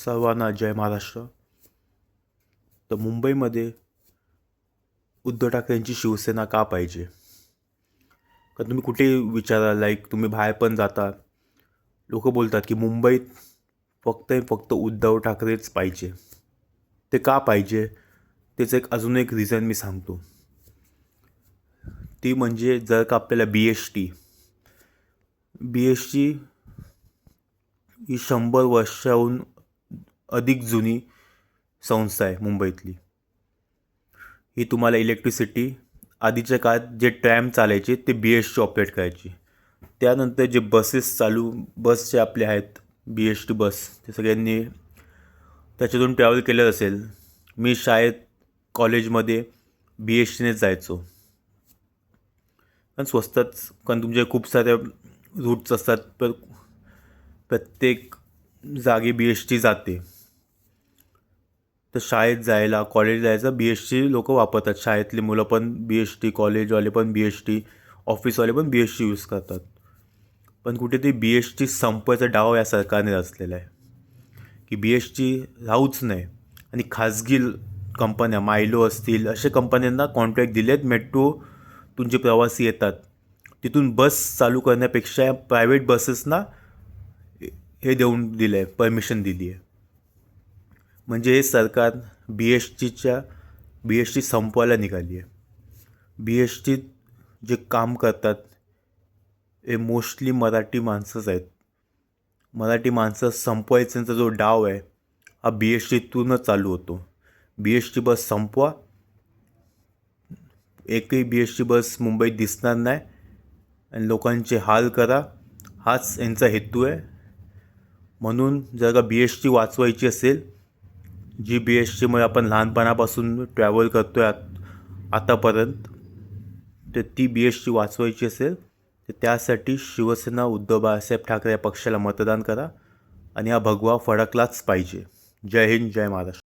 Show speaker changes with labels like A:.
A: सर्वांना जय महाराष्ट्र. तर मुंबईमध्ये उद्धव ठाकरेंची शिवसेना का पाहिजे? कारण तुम्ही कुठेही विचारा, तुम्ही बाहेर पण जाता, लोक बोलतात की मुंबईत फक्त उद्धव ठाकरेच पाहिजे. ते का पाहिजे त्याचं अजून एक रिझन मी सांगतो. ती म्हणजे जर का आपल्याला BHT ही 100 वर्षाहून अधिक जुनी संस्था आहे मुंबईतली. ही तुम्हाला इलेक्ट्रिसिटी, आधीच्या काळात जे ट्रॅम चालायचे ते BHT ऑपरेट करायची. त्यानंतर जे बस जे आपले आहेत BHT बस, ते सगळ्यांनी त्याच्यातून ट्रॅव्हल केलं असेल. मी शाळेत कॉलेजमध्ये BHTनेच जायचो. कारण स्वस्तच, कारण तुमचे खूप साऱ्या रूट्स असतात, तर प्रत्येक जागी BHT जाते. तर शाळेत जायला, कॉलेज जायचं BHT लोक वापरतात. शाळेतली मुलं पण BHT, कॉलेजवाले पण BHT, ऑफिसवाले पण BHT यूज करतात. पण कुठेतरी BHT संपवायचा डाव या सरकारने रचलेला आहे की BHT राहूच नाही. आणि खाजगी कंपन्या, मायलो असतील, अशा कंपन्यांना कॉन्ट्रॅक्ट दिले आहेत. मेट्रोतून जे प्रवासी येतात तिथून बस चालू करण्यापेक्षा प्रायव्हेट बसेसना हे देऊन दिलं आहे, परमिशन दिली आहे. म्हणजे हे सरकार BHT संपवायला निघाली आहे. BHT जे काम करतात हे मोस्टली मराठी माणसंच आहेत. मराठी माणसं संपवायचा जो डाव आहे हा BHTतूनच चालू होतो. BHT बस संपवा, एकही BHT बस मुंबईत दिसणार नाही आणि लोकांचे हाल करा, हाच यांचा हेतू आहे. म्हणून जर का BHT वाचवायची असेल, जी BHTमुळे आपण लहानपणापासून ट्रॅव्हल करतो आहे आतापर्यंत, तर ती BHT वाचवायची असेल तर त्यासाठी शिवसेना उद्धव बाळासाहेब ठाकरे या पक्षाला मतदान करा आणि हा भगवा फडकलाच पाहिजे. जय हिंद, जय महाराष्ट्र.